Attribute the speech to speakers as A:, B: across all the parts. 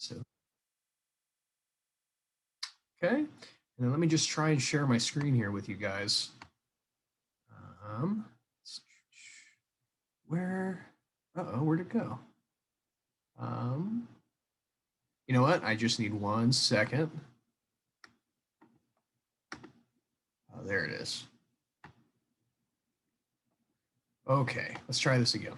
A: So, okay, and then let me just try and share my screen here with you guys. Where'd it go? You know what? I just need 1 second. Oh, there it is. Okay, let's try this again.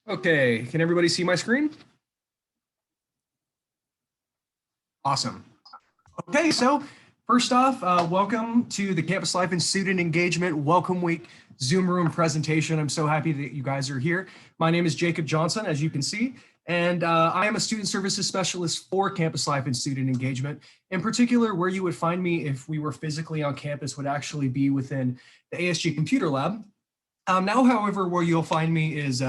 A: Okay, can everybody see my screen? Awesome. Okay, so first off, welcome to the Campus Life and Student Engagement Welcome Week Zoom Room presentation. I'm so happy that you guys are here. My name is Jacob Johnson, as you can see, and I am a student services specialist for Campus Life and Student Engagement. In particular, where you would find me if we were physically on campus would actually be within the Asg Computer Lab. Now, however, where you'll find me is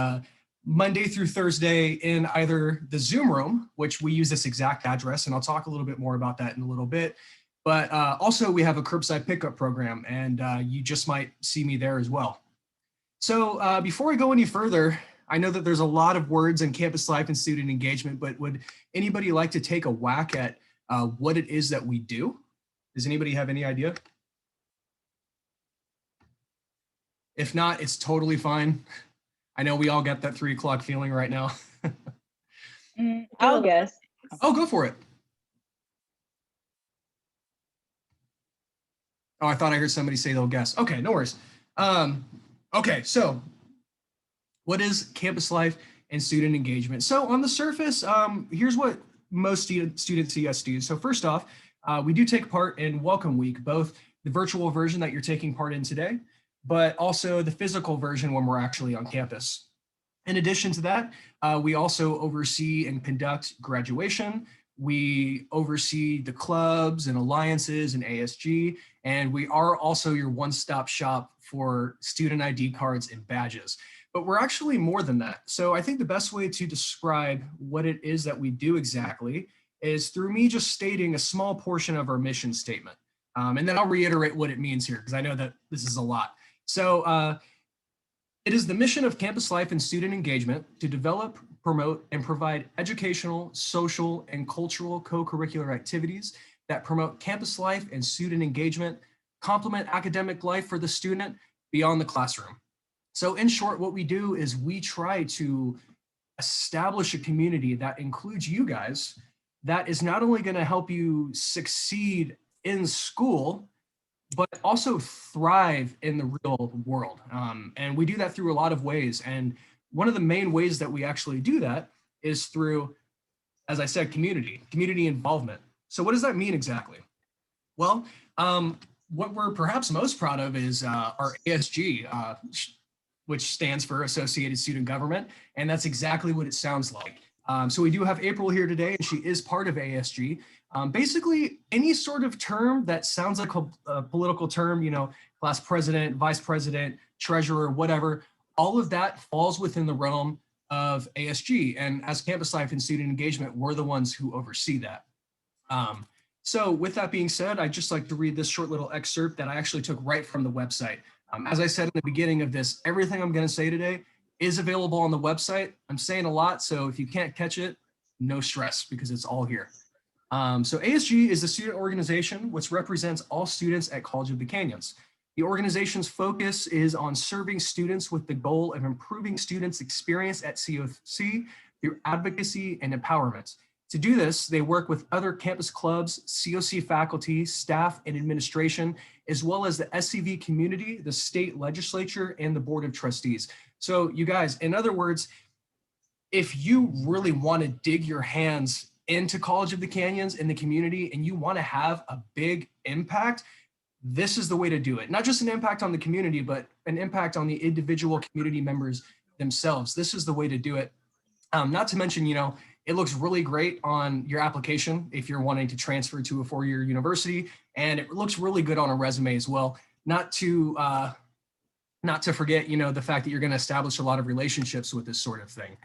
A: Monday through Thursday in either the Zoom room, which we use this exact address, and I'll talk a little bit more about that in a little bit. But also we have a curbside pickup program, and you just might see me there as well. So before I go any further, I know that there's a lot of words in campus life and student engagement, but would anybody like to take a whack at what it is that we do? Does anybody have any idea? If not, it's totally fine. I know we all get that 3 o'clock feeling right now.
B: I'll guess.
A: Oh, go for it. Oh, I thought I heard somebody say they'll guess. Okay, no worries. Okay, so what is campus life and student engagement? So on the surface, here's what most students see us do. So first off, we do take part in Welcome Week, both the virtual version that you're taking part in today, but also the physical version when we're actually on campus. In addition to that, we also oversee and conduct graduation. We oversee the clubs and alliances and ASG, and we are also your one-stop shop for student ID cards and badges. But we're actually more than that. So I think the best way to describe what it is that we do exactly is through me just stating a small portion of our mission statement. And then I'll reiterate what it means here, because I know that this is a lot. So it is the mission of campus life and student engagement to develop, promote, and provide educational, social, and cultural co-curricular activities that promote campus life and student engagement, complement academic life for the student beyond the classroom. So in short, what we do is we try to establish a community that includes you guys that is not only going to help you succeed in school, but also thrive in the real world. And we do that through a lot of ways. And one of the main ways that we actually do that is through, as I said, community involvement. So what does that mean exactly? Well, what we're perhaps most proud of is our ASG, which stands for Associated Student Government. And that's exactly what it sounds like. So we do have April here today, and she is part of ASG. Basically, any sort of term that sounds like a political term, you know, class president, vice president, treasurer, whatever, all of that falls within the realm of ASG. And as campus life and student engagement, we're the ones who oversee that. So with that being said, I'd just like to read this short little excerpt that I actually took right from the website. As I said in the beginning of this, everything I'm going to say today is available on the website. I'm saying a lot, so if you can't catch it, no stress, because it's all here. So ASG is the student organization which represents all students at College of the Canyons. The organization's focus is on serving students with the goal of improving students' experience at COC through advocacy and empowerment. To do this, they work with other campus clubs, COC faculty, staff, and administration, as well as the SCV community, the state legislature, and the board of trustees. So you guys, in other words, if you really want to dig your hands into College of the Canyons in the community and you want to have a big impact, this is the way to do it. Not just an impact on the community, but an impact on the individual community members themselves. This is the way to do it. Not to mention, you know, it looks really great on your application if you're wanting to transfer to a four-year university, and it looks really good on a resume as well. Not to forget, you know, the fact that you're going to establish a lot of relationships with this sort of thing.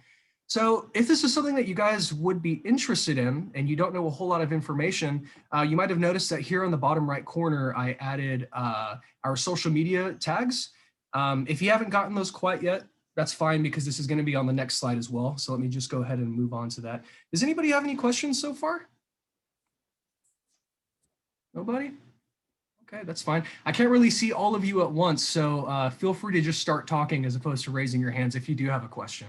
A: So if this is something that you guys would be interested in and you don't know a whole lot of information, you might have noticed that here on the bottom right corner, I added our social media tags. If you haven't gotten those quite yet, that's fine because this is going to be on the next slide as well. So let me just go ahead and move on to that. Does anybody have any questions so far? Nobody? Okay, that's fine. I can't really see all of you at once, so feel free to just start talking as opposed to raising your hands if you do have a question.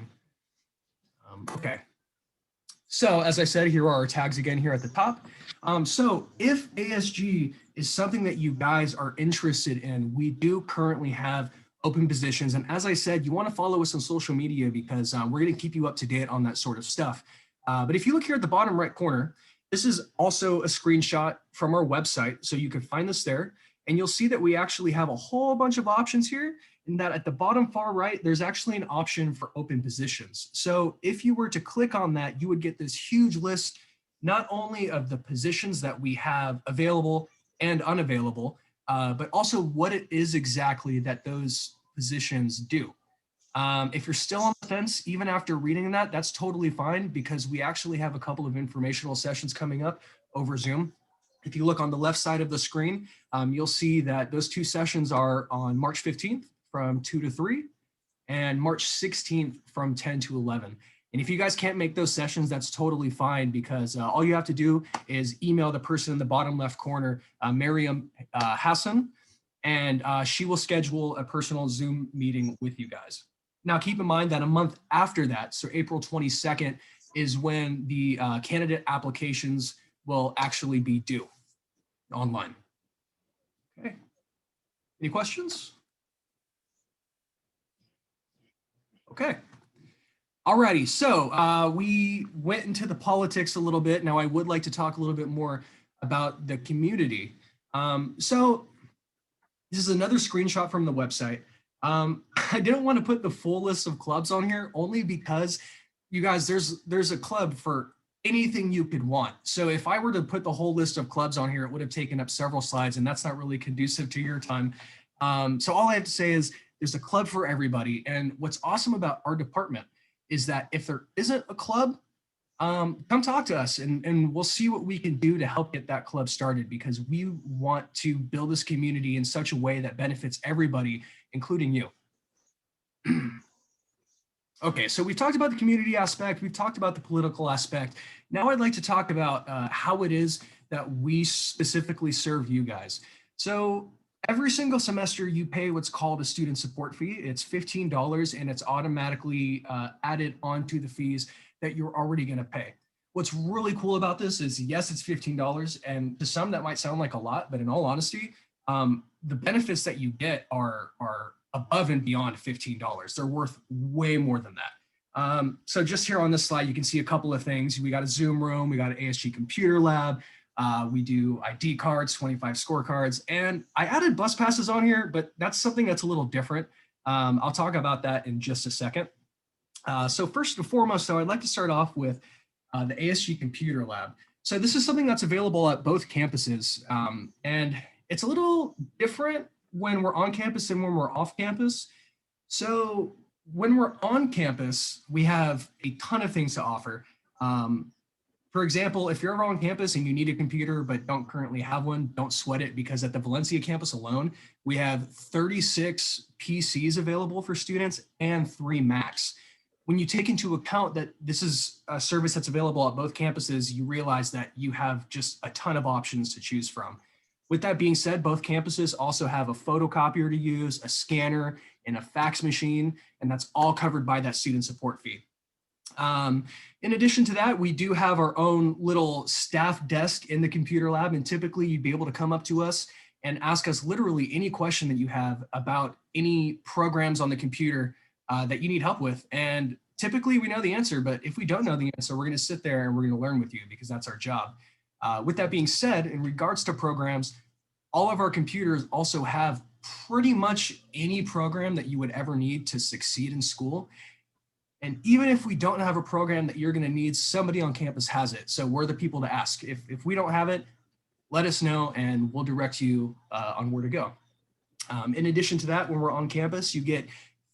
A: Okay. So as I said, here are our tags again here at the top. So if ASG is something that you guys are interested in, we do currently have open positions. And as I said, you want to follow us on social media because we're going to keep you up to date on that sort of stuff. But if you look here at the bottom right corner, this is also a screenshot from our website. So you can find this there. And you'll see that we actually have a whole bunch of options here, and that at the bottom far right, there's actually an option for open positions. So if you were to click on that, you would get this huge list, not only of the positions that we have available and unavailable, but also what it is exactly that those positions do. If you're still on the fence, even after reading that, that's totally fine because we actually have a couple of informational sessions coming up over Zoom. If you look on the left side of the screen, you'll see that those two sessions are on March 15th from 2 to 3 and March 16th from 10 to 11. And if you guys can't make those sessions, that's totally fine because all you have to do is email the person in the bottom left corner, Miriam Hassan, and she will schedule a personal Zoom meeting with you guys. Now, keep in mind that a month after that, so April 22nd, is when the candidate applications will actually be due online. Okay. Any questions? Okay. Alrighty, so we went into the politics a little bit. Now I would like to talk a little bit more about the community. So this is another screenshot from the website. I didn't want to put the full list of clubs on here only because you guys, there's a club for anything you could want. So if I were to put the whole list of clubs on here, it would have taken up several slides and that's not really conducive to your time. So all I have to say is there's a club for everybody. And what's awesome about our department is that if there isn't a club, come talk to us and we'll see what we can do to help get that club started because we want to build this community in such a way that benefits everybody, including you. Okay, so we've talked about the community aspect, we've talked about the political aspect. Now I'd like to talk about how it is that we specifically serve you guys. So every single semester you pay what's called a student support fee. It's $15 and it's automatically added onto the fees that you're already gonna pay. What's really cool about this is yes, it's $15 and to some that might sound like a lot, but in all honesty, the benefits that you get are above and beyond $15. They're worth way more than that. So just here on this slide, you can see a couple of things. We got a Zoom room, we got an ASG Computer Lab, we do ID cards, 25 scorecards, and I added bus passes on here, but that's something that's a little different. I'll talk about that in just a second. So first and foremost, though, I'd like to start off with the ASG Computer Lab. So this is something that's available at both campuses, and it's a little different when we're on campus and when we're off campus. So when we're on campus, we have a ton of things to offer. For example, if you're ever on campus and you need a computer but don't currently have one, don't sweat it because at the Valencia campus alone, we have 36 PCs available for students and 3 Macs. When you take into account that this is a service that's available at both campuses, you realize that you have just a ton of options to choose from. With that being said, both campuses also have a photocopier to use, a scanner, and a fax machine, and that's all covered by that student support fee. In addition to that, we do have our own little staff desk in the computer lab, and typically you'd be able to come up to us and ask us literally any question that you have about any programs on the computer that you need help with. And typically we know the answer, but if we don't know the answer, we're going to sit there and we're going to learn with you because that's our job. With that being said, in regards to programs, all of our computers also have pretty much any program that you would ever need to succeed in school. And even if we don't have a program that you're going to need, somebody on campus has it. So we're the people to ask. If we don't have it, let us know and we'll direct you on where to go. In addition to that, when we're on campus, you get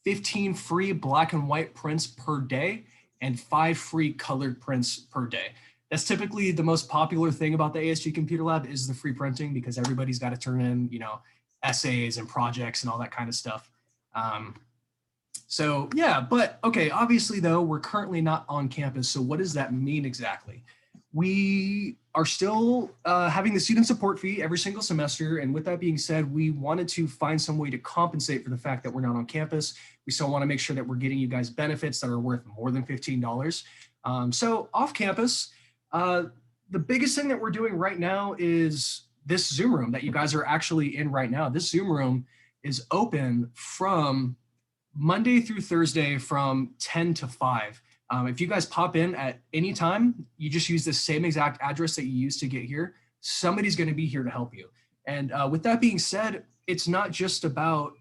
A: 15 free black and white prints per day. and 5 free colored prints per day. That's typically the most popular thing about the ASG Computer Lab is the free printing, because everybody's got to turn in, essays and projects and all that kind of stuff. So yeah, but okay, obviously though, we're currently not on campus. So what does that mean exactly? We are still having the student support fee every single semester. And with that being said, we wanted to find some way to compensate for the fact that we're not on campus. We still want to make sure that we're getting you guys benefits that are worth more than $15. So off campus, the biggest thing that we're doing right now is this Zoom room that you guys are actually in right now. This Zoom room is open from Monday through Thursday from 10 to 5. If you guys pop in at any time, you just use the same exact address that you used to get here. Somebody's going to be here to help you. And with that being said, it's not just about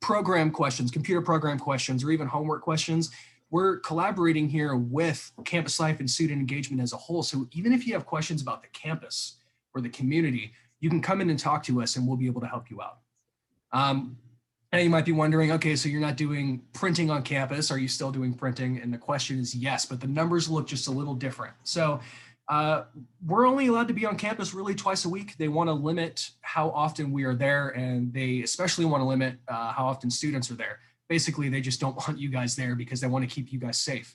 A: program questions, computer program questions, or even homework questions. We're collaborating here with campus life and student engagement as a whole. So even if you have questions about the campus or the community, you can come in and talk to us and we'll be able to help you out. Now you might be wondering, okay, so you're not doing printing on campus. Are you still doing printing? And the question is yes, but the numbers look just a little different. So we're only allowed to be on campus really twice a week. They want to limit how often we are there, and they especially want to limit how often students are there. Basically, they just don't want you guys there because they want to keep you guys safe.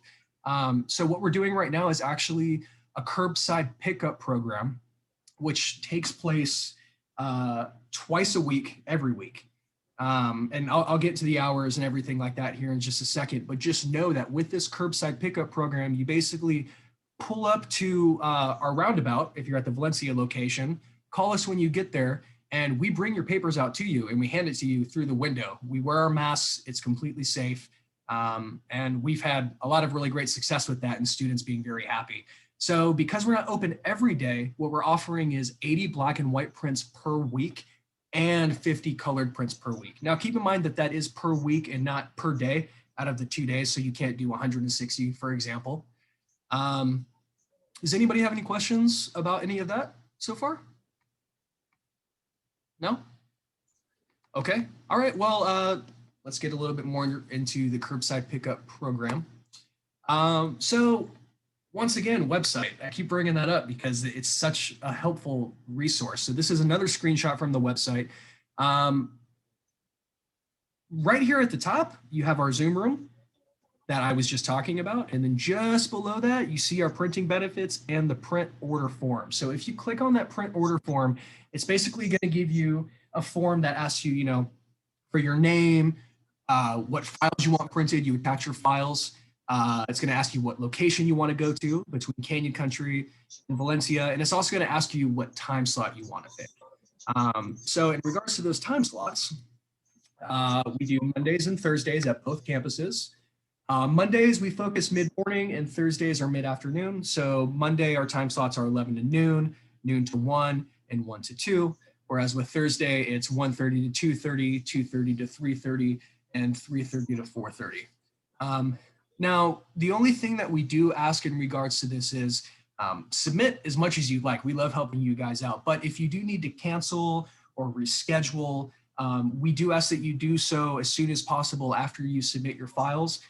A: So what we're doing right now is actually a curbside pickup program, which takes place twice a week, every week. And I'll get to the hours and everything like that here in just a second, but just know that with this curbside pickup program, you basically pull up to our roundabout if you're at the Valencia location, call us when you get there, and we bring your papers out to you and we hand it to you through the window. We wear our masks, it's completely safe, and we've had a lot of really great success with that and students being very happy. So because we're not open every day, what we're offering is 80 black and white prints per week and 50 colored prints per week. Now, keep in mind that that is per week and not per day out of the 2 days. So you can't do 160, for example. Does anybody have any questions about any of that so far? No? Okay. All right. Well, let's get a little bit more into the curbside pickup program. So once again, website. I keep bringing that up because it's such a helpful resource. So this is another screenshot from the website. Right here at the top, you have our Zoom room that I was just talking about. And then just below that, you see our printing benefits and the print order form. So if you click on that print order form, it's basically going to give you a form that asks you, for your name, what files you want printed. You attach your files. It's going to ask you what location you want to go to between Canyon Country and Valencia. And it's also going to ask you what time slot you want to pick. So in regards to those time slots, we do Mondays and Thursdays at both campuses. Mondays, we focus mid-morning, and Thursdays are mid-afternoon. So Monday, our time slots are 11 to noon, noon to 1, and 1 to 2. Whereas with Thursday, it's 1:30 to 2:30, 2:30 to 3:30, and 3:30 to 4:30. Now, the only thing that we do ask in regards to this is submit as much as you'd like. We love helping you guys out. But if you do need to cancel or reschedule, we do ask that you do so as soon as possible after you submit your files,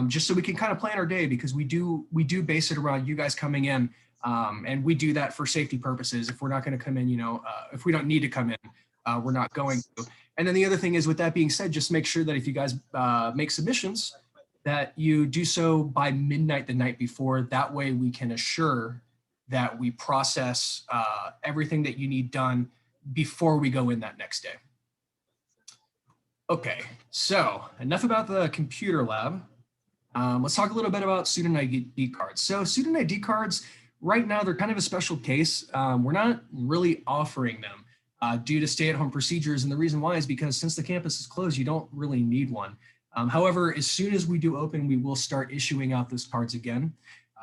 A: just so we can kind of plan our day, because we do base it around you guys coming in, and we do that for safety purposes. If we're not going to come in, if we don't need to come in, we're not going to. And then the other thing is, with that being said, just make sure that if you guys make submissions, that you do so by midnight the night before. That way we can assure that we process everything that you need done before we go in that next day. Okay, so enough about the computer lab. Let's talk a little bit about student ID cards. So student ID cards, right now, they're kind of a special case. We're not really offering them due to stay-at-home procedures. And the reason why is because since the campus is closed, you don't really need one. However, as soon as we do open, we will start issuing out those cards again.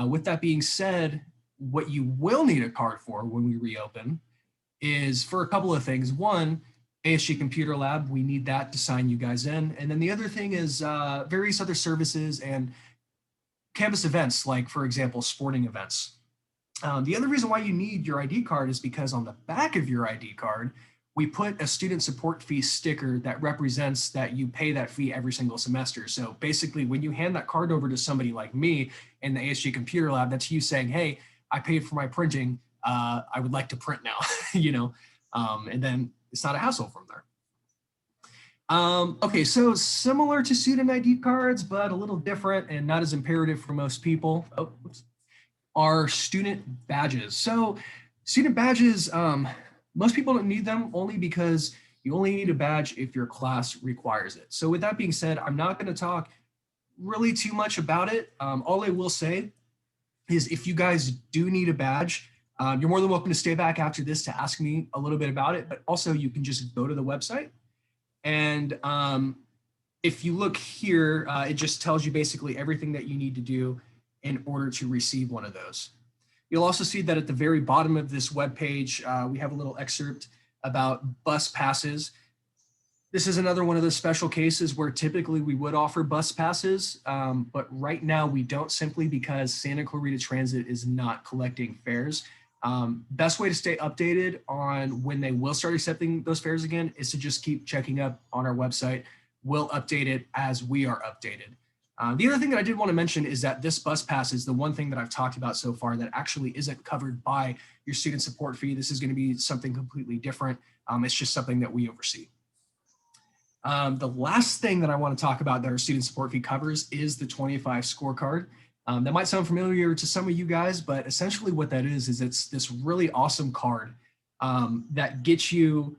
A: With that being said, what you will need a card for when we reopen is for a couple of things. One, ASG Computer Lab, we need that to sign you guys in. And then the other thing is various other services and campus events, like, for example, sporting events. The other reason why you need your ID card is because on the back of your ID card, we put a student support fee sticker that represents that you pay that fee every single semester. So basically, when you hand that card over to somebody like me in the Asg Computer Lab, that's you saying, hey, I paid for my printing. I would like to print now, and then it's not a hassle from there. Okay, so similar to student ID cards, but a little different and not as imperative for most people. Oh, whoops. Are student badges. So student badges, most people don't need them only because you only need a badge if your class requires it. So with that being said, I'm not going to talk really too much about it. All I will say is if you guys do need a badge, you're more than welcome to stay back after this to ask me a little bit about it, but also you can just go to the website. And if you look here, it just tells you basically everything that you need to do in order to receive one of those. You'll also see that at the very bottom of this webpage, we have a little excerpt about bus passes. This is another one of those special cases where typically we would offer bus passes, but right now we don't, simply because Santa Clarita Transit is not collecting fares. Best way to stay updated on when they will start accepting those fares again is to just keep checking up on our website. We'll update it as we are updated. The other thing that I did want to mention is that this bus pass is the one thing that I've talked about so far that actually isn't covered by your student support fee. This is going to be something completely different. It's just something that we oversee. The last thing that I want to talk about that our student support fee covers is the 25 scorecard. That might sound familiar to some of you guys, but essentially what that is it's this really awesome card that gets you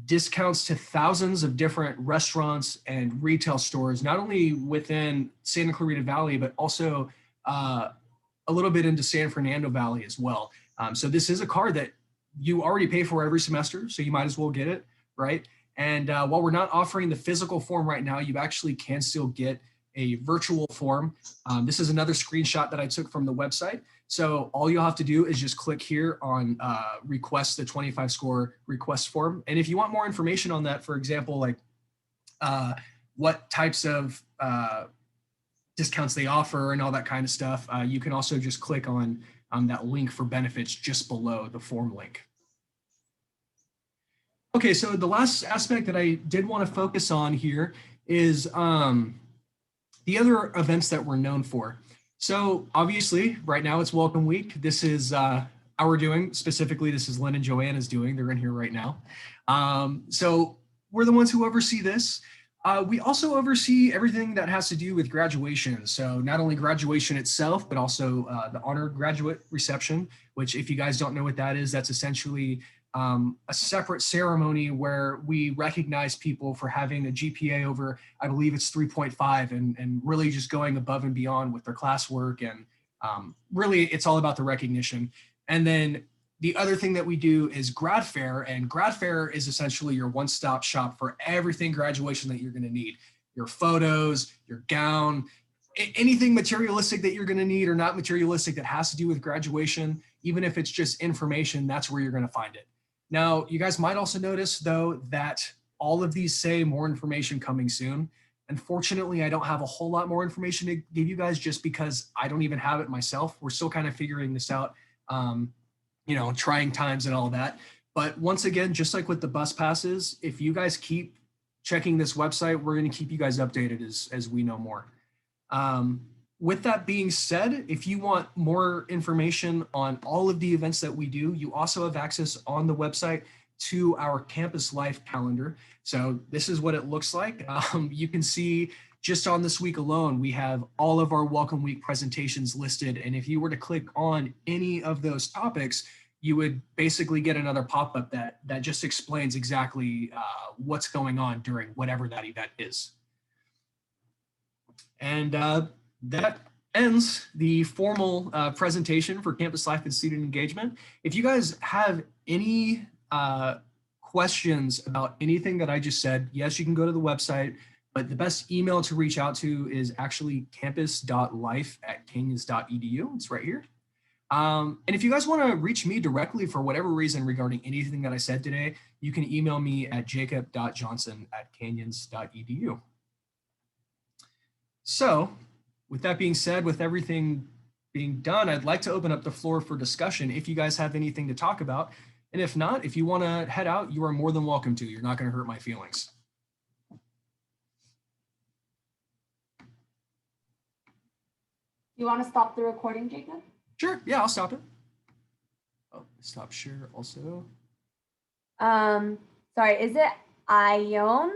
A: discounts to thousands of different restaurants and retail stores, not only within Santa Clarita Valley, but also a little bit into San Fernando Valley as well. So this is a card that you already pay for every semester, so you might as well get it, right? And while we're not offering the physical form right now, you actually can still get a virtual form. This is another screenshot that I took from the website. So all you'll have to do is just click here on request the 25 score request form. And if you want more information on that, for example, like what types of discounts they offer and all that kind of stuff, you can also just click on that link for benefits just below the form link. Okay, so the last aspect that I did want to focus on here is the other events that we're known for. So obviously, right now it's Welcome Week. This is our doing. Specifically, this is Lynn and Joanna's doing. They're in here right now. So we're the ones who oversee this. We also oversee everything that has to do with graduation. So not only graduation itself, but also the honor graduate reception, which if you guys don't know what that is, that's essentially a separate ceremony where we recognize people for having a GPA over, I believe it's 3.5, and really just going above and beyond with their classwork. And really, it's all about the recognition. And then the other thing that we do is Grad Fair, and Grad Fair is essentially your one-stop shop for everything graduation that you're going to need. Your photos, your gown, anything materialistic that you're going to need or not materialistic that has to do with graduation, even if it's just information, that's where you're going to find it. Now, you guys might also notice, though, that all of these say more information coming soon. Unfortunately, I don't have a whole lot more information to give you guys just because I don't even have it myself. We're still kind of figuring this out, trying times and all that. But once again, just like with the bus passes, if you guys keep checking this website, we're going to keep you guys updated as we know more. With that being said, if you want more information on all of the events that we do, you also have access on the website to our campus life calendar. So this is what it looks like. You can see just on this week alone, we have all of our Welcome Week presentations listed. And if you were to click on any of those topics, you would basically get another pop-up that just explains exactly what's going on during whatever that event is. And that ends the formal presentation for campus life and student engagement. If you guys have any questions about anything that I just said, yes, you can go to the website, but the best email to reach out to is actually campus.life@canyons.edu. It's right here. And if you guys want to reach me directly for whatever reason regarding anything that I said today, you can email me at jacob.johnson@canyons.edu. So with that being said, with everything being done, I'd like to open up the floor for discussion. If you guys have anything to talk about, And if not, if you want to head out, you are more than welcome to. You're not going to hurt my feelings.
B: You want to stop the recording, Jacob?
A: Sure. Yeah, I'll stop it. Oh, stop share also.
B: Sorry, is it Ione?